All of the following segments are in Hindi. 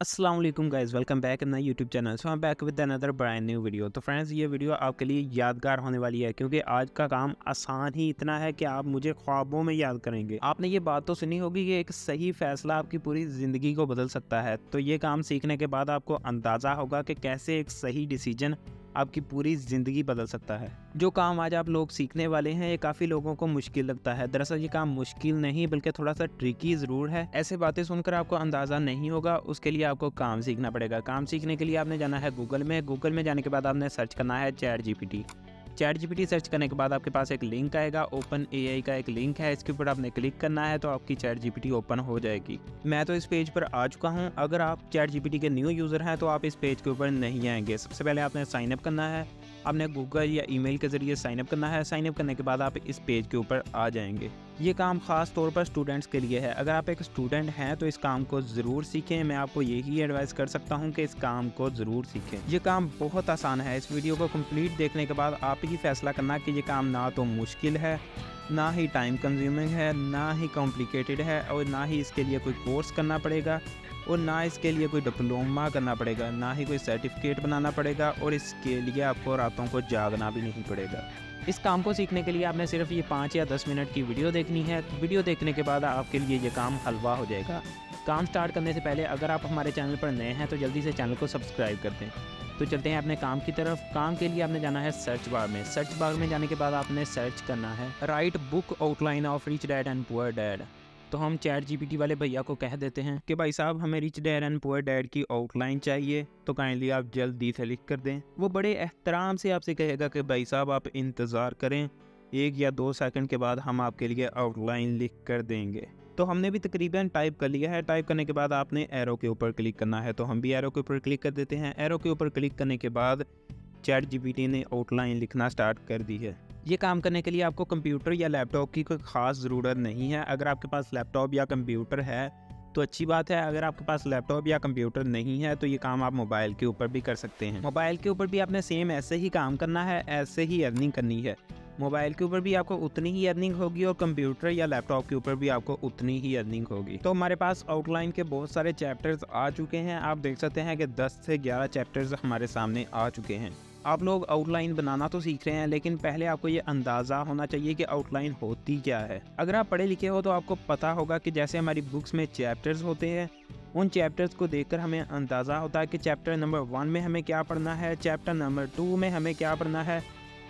अस्सलाम वालेकुम guys, welcome back in my YouTube channel. So I am back with another brand new video. तो फ्रेंड्स, ये वीडियो आपके लिए यादगार होने वाली है क्योंकि आज का काम आसान ही इतना है कि आप मुझे ख्वाबों में याद करेंगे। आपने ये बात तो सुनी होगी कि एक सही फैसला आपकी पूरी ज़िंदगी को बदल सकता है। तो ये काम सीखने के बाद आपको अंदाज़ा होगा कि कैसे एक सही डिसीजन आपकी पूरी ज़िंदगी बदल सकता है। जो काम आज आप लोग सीखने वाले हैं, ये काफ़ी लोगों को मुश्किल लगता है। दरअसल ये काम मुश्किल नहीं बल्कि थोड़ा सा ट्रिकी ज़रूर है। ऐसे बातें सुनकर आपको अंदाज़ा नहीं होगा, उसके लिए आपको काम सीखना पड़ेगा। काम सीखने के लिए आपने जाना है गूगल में जाने के बाद आपने सर्च करना है चैट जीपीटी सर्च करने के बाद आपके पास एक लिंक आएगा, ओपन एआई का एक लिंक है, इसके ऊपर आपने क्लिक करना है तो आपकी चैट जीपीटी ओपन हो जाएगी। मैं तो इस पेज पर आ चुका हूं। अगर आप चैट जीपीटी के न्यू यूज़र हैं तो आप इस पेज के ऊपर नहीं आएंगे। सबसे पहले आपने साइन अप करना है, आपने गूगल या ईमेल के ज़रिए साइन अप करना है। साइन अप करने के बाद आप इस पेज के ऊपर आ जाएंगे। ये काम ख़ास तौर पर स्टूडेंट्स के लिए है। अगर आप एक स्टूडेंट हैं तो इस काम को ज़रूर सीखें। मैं आपको यही एडवाइस कर सकता हूं कि इस काम को ज़रूर सीखें। ये काम बहुत आसान है। इस वीडियो को कंप्लीट देखने के बाद आप ही फैसला करना कि ये काम ना तो मुश्किल है, ना ही टाइम कंज्यूमिंग है, ना ही कॉम्प्लिकेटेड है, और ना ही इसके लिए कोई कोर्स करना पड़ेगा, और ना इसके लिए कोई डिप्लोमा करना पड़ेगा, ना ही कोई सर्टिफिकेट बनाना पड़ेगा, और इसके लिए आपको रातों को जागना भी नहीं पड़ेगा। इस काम को सीखने के लिए आपने सिर्फ ये 5 या 10 मिनट की वीडियो देखनी है। वीडियो देखने के बाद आपके लिए ये काम हलवा हो जाएगा। काम स्टार्ट करने से पहले अगर आप हमारे चैनल पर नए हैं तो जल्दी से चैनल को सब्सक्राइब कर दें। तो चलते हैं अपने काम की तरफ। काम के लिए आपने जाना है सर्च बार में। सर्च बार में जाने के बाद आपने सर्च करना है right book outline of rich dad and poor dad. तो हम चैट जीपीटी वाले भैया को कह देते हैं कि भाई साहब, हमें rich dad and poor dad की आउटलाइन चाहिए, तो काइंडली आप जल्दी से लिख कर दें। वो बड़े एहतराम से आपसे कहेगा कि भाई साहब आप इंतज़ार करें, 1 या 2 सेकंड के बाद हम आपके लिए आउटलाइन लिख कर देंगे। तो हमने भी तकरीबन टाइप कर लिया है। टाइप करने के बाद आपने एरो के ऊपर क्लिक करना है, तो हम भी एरो के ऊपर क्लिक कर देते हैं। एरो के ऊपर क्लिक करने के बाद चैट जीपीटी ने आउटलाइन लिखना स्टार्ट कर दी है। ये काम करने के लिए आपको कंप्यूटर या लैपटॉप की कोई ख़ास ज़रूरत नहीं है। अगर आपके पास लैपटॉप या कंप्यूटर है तो अच्छी बात है। अगर आपके पास लैपटॉप या कंप्यूटर नहीं है तो ये काम आप मोबाइल के ऊपर भी कर सकते हैं। मोबाइल के ऊपर भी आपने सेम ऐसे ही काम करना है, ऐसे ही अर्निंग करनी है। मोबाइल के ऊपर भी आपको उतनी ही अर्निंग होगी और कंप्यूटर या लैपटॉप के ऊपर भी आपको उतनी ही अर्निंग होगी। तो हमारे पास आउटलाइन के बहुत सारे चैप्टर्स आ चुके हैं। आप देख सकते हैं कि 10 से 11 चैप्टर्स हमारे सामने आ चुके हैं। आप लोग आउटलाइन बनाना तो सीख रहे हैं, लेकिन पहले आपको ये अंदाज़ा होना चाहिए कि आउटलाइन होती क्या है। अगर आप पढ़े लिखे हो तो आपको पता होगा कि जैसे हमारी बुक्स में चैप्टर्स होते हैं, उन चैप्टर्स को देखकर हमें अंदाज़ा होता है कि चैप्टर नंबर 1 में हमें क्या पढ़ना है, चैप्टर नंबर 2 में हमें क्या पढ़ना है,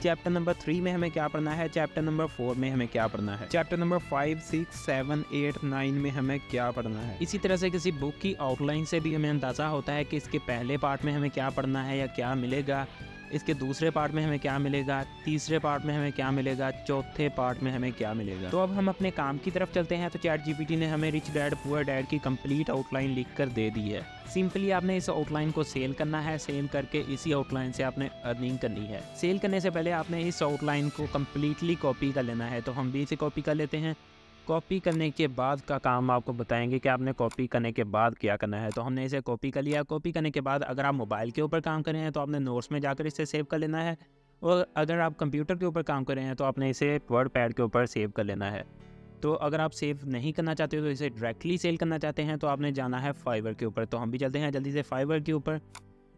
चैप्टर नंबर 3 में हमें क्या पढ़ना है, चैप्टर नंबर 4 में हमें क्या पढ़ना है, चैप्टर नंबर 5, 6, 7, 8, 9 में हमें क्या पढ़ना है। इसी तरह से किसी बुक की आउटलाइन से भी हमें अंदाज़ा होता है कि इसके पहले पार्ट में हमें क्या पढ़ना है या क्या मिलेगा, इसके दूसरे पार्ट में हमें क्या मिलेगा, तीसरे पार्ट में हमें क्या मिलेगा, चौथे पार्ट में हमें क्या मिलेगा। तो अब हम अपने काम की तरफ चलते हैं। तो चैट जीपीटी ने हमें रिच डैड पुअर डैड की कंप्लीट आउटलाइन लिख कर दे दी है। सिंपली आपने इस आउटलाइन को सेल करना है। सेल करके इसी आउटलाइन से आपने अर्निंग करनी है। सेल करने से पहले आपने इस आउटलाइन को कम्प्लीटली कॉपी कर लेना है। तो हम भी इसे कॉपी कर लेते हैं। कॉपी करने के बाद का काम आपको बताएंगे कि आपने कॉपी करने के बाद क्या करना है। तो हमने इसे कॉपी कर लिया। कॉपी करने के बाद अगर आप मोबाइल के ऊपर काम कर रहे हैं तो आपने नोट्स में जाकर इसे सेव कर लेना है, और अगर आप कंप्यूटर के ऊपर काम कर रहे हैं तो आपने इसे वर्ड पैड के ऊपर सेव कर लेना है। तो अगर आप सेव नहीं करना चाहते हो, तो इसे डायरेक्टली सेल करना चाहते हैं, तो आपने जाना है फाइवर के ऊपर। तो हम भी चलते हैं जल्दी से फाइवर के ऊपर।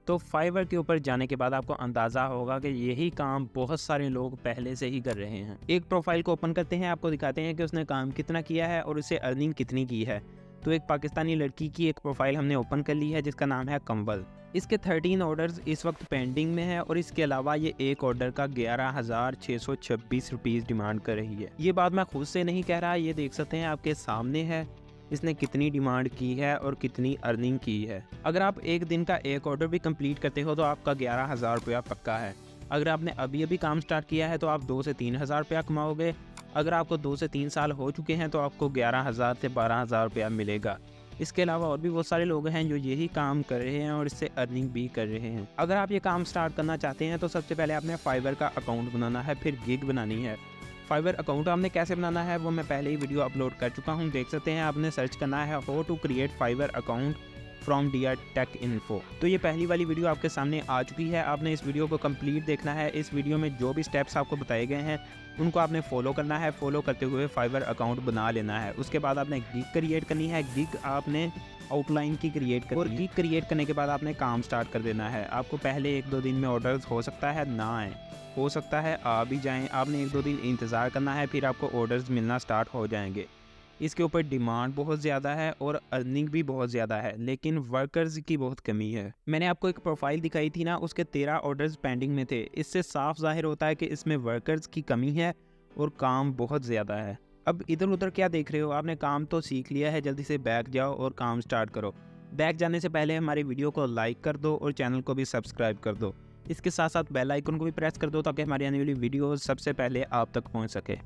तो फाइवर के ऊपर जाने के बाद आपको अंदाज़ा होगा कि यही काम बहुत सारे लोग पहले से ही कर रहे हैं। एक प्रोफाइल को ओपन करते हैं, आपको दिखाते हैं कि उसने काम कितना किया है और उसे अर्निंग कितनी की है। तो एक पाकिस्तानी लड़की की एक प्रोफाइल हमने ओपन कर ली है जिसका नाम है कंवल। इसके 13 ऑर्डर्स इस वक्त पेंडिंग में है, और इसके अलावा ये एक ऑर्डर का 11,626 रुपीज़ डिमांड कर रही है। ये बात मैं खुद से नहीं कह रहा, ये देख सकते हैं आपके सामने है इसने कितनी डिमांड की है और कितनी अर्निंग की है। अगर आप एक दिन का एक ऑर्डर भी कंप्लीट करते हो तो आपका 11,000 रुपया पक्का है। अगर आपने अभी अभी काम स्टार्ट किया है तो आप 2 से 3 हज़ार रुपया कमाओगे। अगर आपको 2 से 3 साल हो चुके हैं तो आपको 11,000 से 12,000 रुपया मिलेगा। इसके अलावा और भी बहुत सारे लोग हैं जो यही काम कर रहे हैं और इससे अर्निंग भी कर रहे हैं। अगर आप ये काम स्टार्ट करना चाहते हैं तो सबसे पहले आपने फाइवर का अकाउंट बनाना है, फिर गिग बनानी है। फाइवर अकाउंट आपने कैसे बनाना है वो मैं पहले ही वीडियो अपलोड कर चुका हूँ, देख सकते हैं। आपने सर्च करना है how to create Fiverr account. From dear tech info. तो ये पहली वाली वीडियो आपके सामने आ चुकी है। आपने इस वीडियो को कंप्लीट देखना है। इस वीडियो में जो भी स्टेप्स आपको बताए गए हैं उनको आपने फॉलो करना है। फॉलो करते हुए फाइवर अकाउंट बना लेना है। उसके बाद आपने गिग क्रिएट करनी है। गिग आपने आउटलाइन की क्रिएट करनी है और गिग क्रिएट करने के बाद आपने काम स्टार्ट कर देना है। आपको पहले 1-2 दिन में ऑर्डर्स हो सकता है ना आए, हो सकता है आ भी जाएँ। आपने 1-2 दिन इंतज़ार करना है, फिर आपको ऑर्डर्स मिलना स्टार्ट हो जाएंगे। इसके ऊपर डिमांड बहुत ज़्यादा है और अर्निंग भी बहुत ज़्यादा है, लेकिन वर्कर्स की बहुत कमी है। मैंने आपको एक प्रोफाइल दिखाई थी ना, उसके 13 ऑर्डर्स पेंडिंग में थे। इससे साफ ज़ाहिर होता है कि इसमें वर्कर्स की कमी है और काम बहुत ज़्यादा है। अब इधर उधर क्या देख रहे हो, आपने काम तो सीख लिया है, जल्दी से बैक जाओ और काम स्टार्ट करो। बैक जाने से पहले हमारी वीडियो को लाइक कर दो और चैनल को भी सब्सक्राइब कर दो। इसके साथ साथ बेल आइकन को भी प्रेस कर दो ताकि हमारी आने वाली वीडियो सबसे पहले आप तक पहुँच सके।